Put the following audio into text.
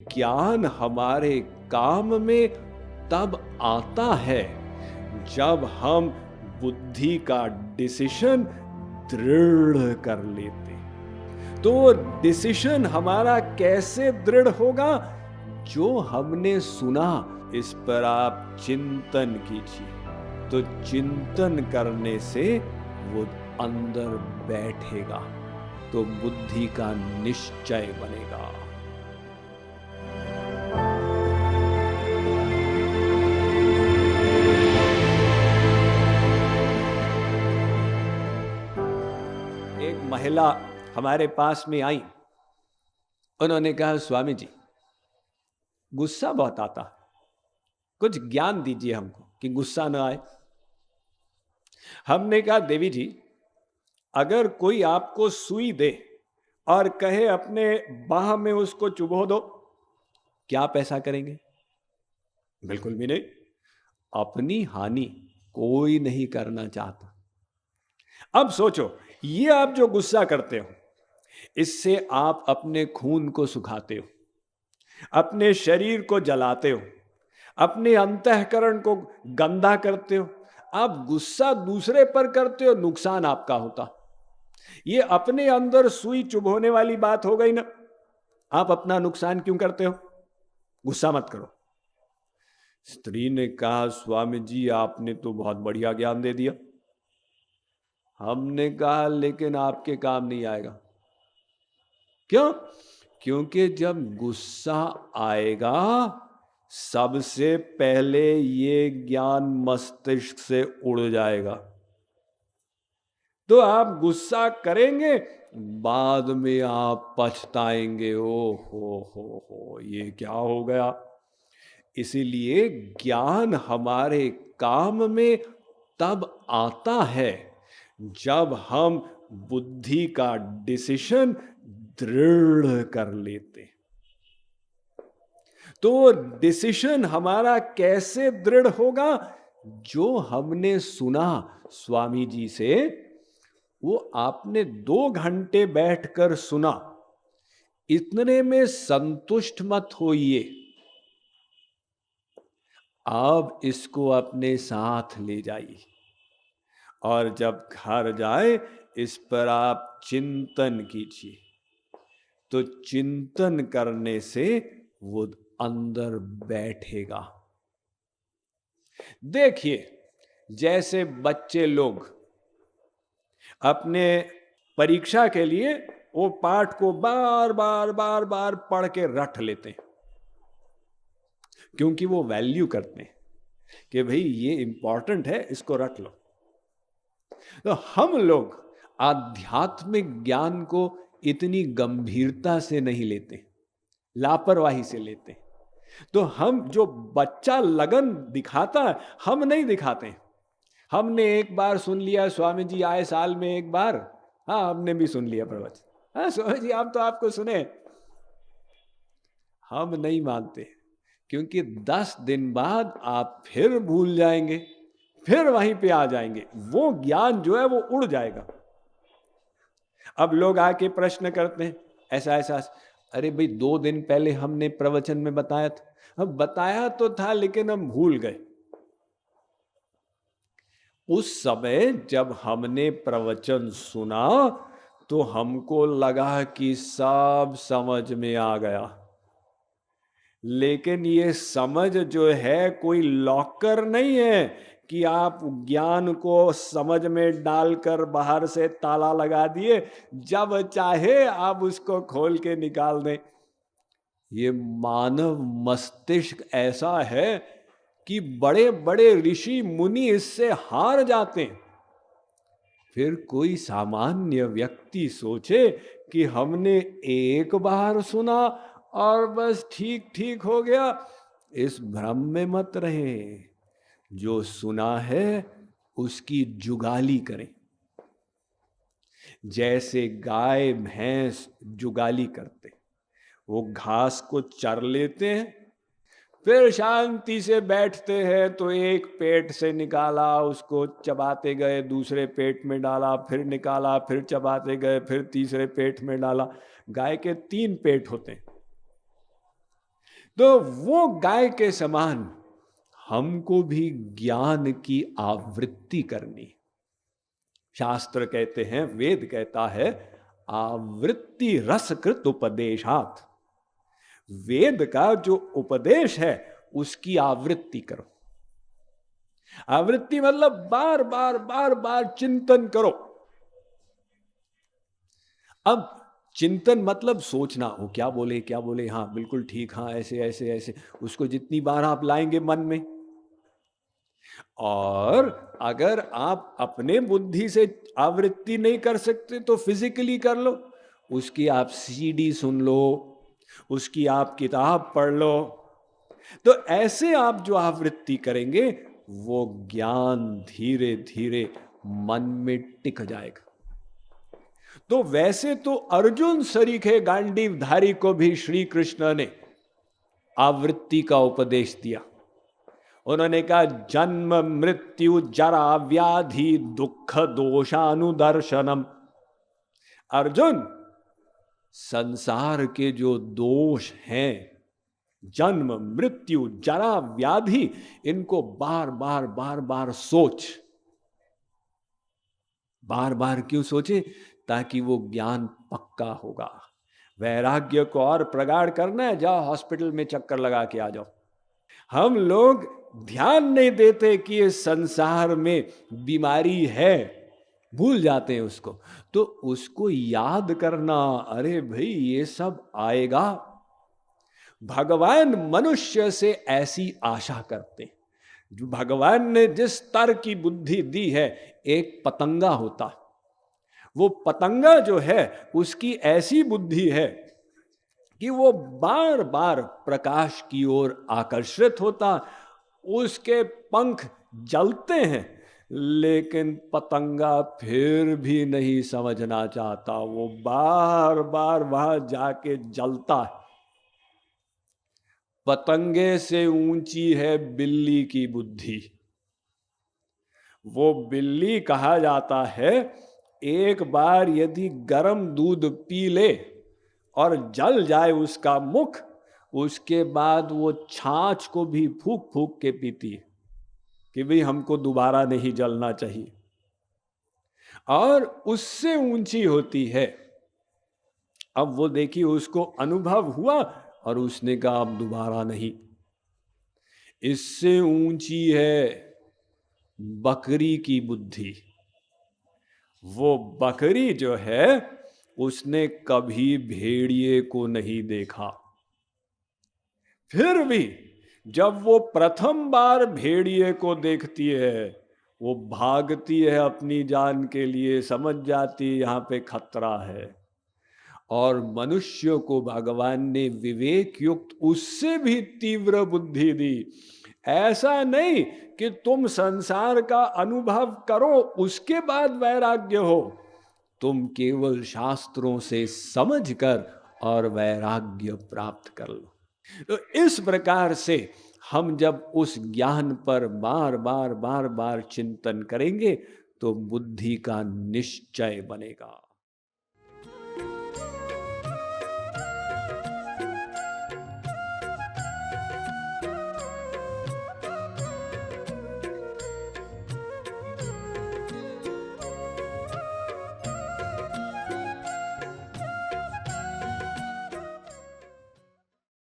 ज्ञान हमारे काम में तब आता है जब हम बुद्धि का डिसीजन दृढ़ कर लेते। तो डिसीजन हमारा कैसे दृढ़ होगा? जो हमने सुना, इस पर आप चिंतन कीजिए। तो चिंतन करने से वो अंदर बैठेगा, तो बुद्धि का निश्चय बनेगा। एक महिला हमारे पास में आई। उन्होंने कहा, स्वामी जी, गुस्सा बहुत आता, कुछ ज्ञान दीजिए हमको कि गुस्सा न आए। हमने कहा, देवी जी, अगर कोई आपको सुई दे और कहे अपने बाह में उसको चुभो दो, क्या आप ऐसा करेंगे? बिल्कुल भी नहीं। अपनी हानि कोई नहीं करना चाहता। अब सोचो, ये आप जो गुस्सा करते हो, इससे आप अपने खून को सुखाते हो, अपने शरीर को जलाते हो, अपने अंतःकरण को गंदा करते हो। आप गुस्सा दूसरे पर करते हो, नुकसान आपका होता। ये अपने अंदर सुई चुभोने वाली बात हो गई ना। आप अपना नुकसान क्यों करते हो? गुस्सा मत करो। स्त्री ने कहा, स्वामी जी, आपने तो बहुत बढ़िया ज्ञान दे दिया। हमने कहा, लेकिन आपके काम नहीं आएगा। क्यों? क्योंकि जब गुस्सा आएगा, सबसे पहले ये ज्ञान मस्तिष्क से उड़ जाएगा। तो आप गुस्सा करेंगे, बाद में आप पछताएंगे। ओ हो, ये क्या हो गया? इसीलिए ज्ञान हमारे काम में तब आता है जब हम बुद्धि का डिसीजन दृढ़ कर लेते। तो डिसीजन हमारा कैसे दृढ़ होगा? जो हमने सुना स्वामी जी से, वो आपने 2 घंटे बैठकर सुना, इतने में संतुष्ट मत होइए। आप इसको अपने साथ ले जाइए और जब घर जाए, इस पर आप चिंतन कीजिए। तो चिंतन करने से वो अंदर बैठेगा। देखिए, जैसे बच्चे लोग अपने परीक्षा के लिए वो पाठ को बार बार पढ़ के रट लेते हैं, क्योंकि वो वैल्यू करते हैं कि भाई ये इंपॉर्टेंट है, इसको रट लो। तो हम लोग आध्यात्मिक ज्ञान को इतनी गंभीरता से नहीं लेते, लापरवाही से लेते। तो हम, जो बच्चा लगन दिखाता है, हम नहीं दिखाते। हमने एक बार सुन लिया, स्वामी जी आए साल में एक बार, हाँ हमने भी सुन लिया प्रवचन, हाँ स्वामी जी हम तो आपको सुने। हम नहीं मानते, क्योंकि 10 दिन बाद आप फिर भूल जाएंगे, फिर वहीं पे आ जाएंगे, वो ज्ञान जो है वो उड़ जाएगा। अब लोग आके प्रश्न करते हैं, ऐसा ऐसा। अरे भाई, 2 दिन पहले हमने प्रवचन में बताया था। अब बताया तो था, लेकिन हम भूल गए। उस समय जब हमने प्रवचन सुना, तो हमको लगा कि सब समझ में आ गया। लेकिन ये समझ जो है कोई लॉकर नहीं है कि आप ज्ञान को समझ में डालकर बाहर से ताला लगा दिए, जब चाहे आप उसको खोल के निकाल दें। ये मानव मस्तिष्क ऐसा है कि बड़े बड़े ऋषि मुनि इससे हार जाते हैं। फिर कोई सामान्य व्यक्ति सोचे कि हमने एक बार सुना और बस ठीक ठीक हो गया, इस भ्रम में मत रहे। जो सुना है उसकी जुगाली करें। जैसे गाय भैंस जुगाली करते, वो घास को चर लेते हैं, फिर शांति से बैठते हैं। तो एक पेट से निकाला, उसको चबाते गए, दूसरे पेट में डाला, फिर निकाला, फिर चबाते गए, फिर तीसरे पेट में डाला। गाय के 3 पेट होते हैं। तो वो गाय के समान हमको भी ज्ञान की आवृत्ति करनी। शास्त्र कहते हैं, वेद कहता है, आवृत्ति रसकृत उपदेशात। वेद का जो उपदेश है उसकी आवृत्ति करो। आवृत्ति मतलब बार बार बार बार चिंतन करो। अब चिंतन मतलब सोचना, हो क्या बोले, हाँ बिल्कुल ठीक, हाँ ऐसे ऐसे ऐसे, उसको जितनी बार आप लाएंगे मन में। और अगर आप अपने बुद्धि से आवृत्ति नहीं कर सकते तो फिजिकली कर लो, उसकी आप सीडी सुन लो, उसकी आप किताब पढ़ लो। तो ऐसे आप जो आवृत्ति करेंगे वो ज्ञान धीरे धीरे मन में टिक जाएगा। तो वैसे तो अर्जुन सरीखे गांडीवधारी को भी श्री कृष्ण ने आवृत्ति का उपदेश दिया। उन्होंने कहा, जन्म मृत्यु जरा व्याधि दुख दोषानुदर्शनम। अर्जुन, संसार के जो दोष हैं, जन्म मृत्यु जरा व्याधि, इनको बार बार बार बार सोच। बार बार क्यों सोचे? ताकि वो ज्ञान पक्का होगा। वैराग्य को और प्रगाढ़ करना है, जाओ हॉस्पिटल में चक्कर लगा के आ जाओ। हम लोग ध्यान नहीं देते कि इस संसार में बीमारी है, भूल जाते हैं उसको। तो उसको याद करना, अरे भाई ये सब आएगा। भगवान मनुष्य से ऐसी आशा करते। जो भगवान ने जिस स्तर की बुद्धि दी है, एक पतंगा होता, वो पतंगा जो है उसकी ऐसी बुद्धि है कि वो बार बार प्रकाश की ओर आकर्षित होता। उसके पंख जलते हैं, लेकिन पतंगा फिर भी नहीं समझना चाहता, वो बार बार वहां जाके जलता है। पतंगे से ऊंची है बिल्ली की बुद्धि। वो बिल्ली कहा जाता है, एक बार यदि गर्म दूध पी ले और जल जाए उसका मुख, उसके बाद वो छाछ को भी फूक फूक के पीती है कि भाई हमको दोबारा नहीं जलना चाहिए। और उससे ऊंची होती है। अब वो देखिए, उसको अनुभव हुआ और उसने कहा अब दोबारा नहीं। इससे ऊंची है बकरी की बुद्धि। वो बकरी जो है उसने कभी भेड़िए को नहीं देखा, फिर भी जब वो प्रथम बार भेड़िए को देखती है, वो भागती है अपनी जान के लिए, समझ जाती है यहाँ पे खतरा है। और मनुष्य को भगवान ने विवेक युक्त उससे भी तीव्र बुद्धि दी। ऐसा नहीं कि तुम संसार का अनुभव करो उसके बाद वैराग्य हो, तुम केवल शास्त्रों से समझकर और वैराग्य प्राप्त कर लो। तो इस प्रकार से हम जब उस ज्ञान पर बार बार बार बार चिंतन करेंगे तो बुद्धि का निश्चय बनेगा।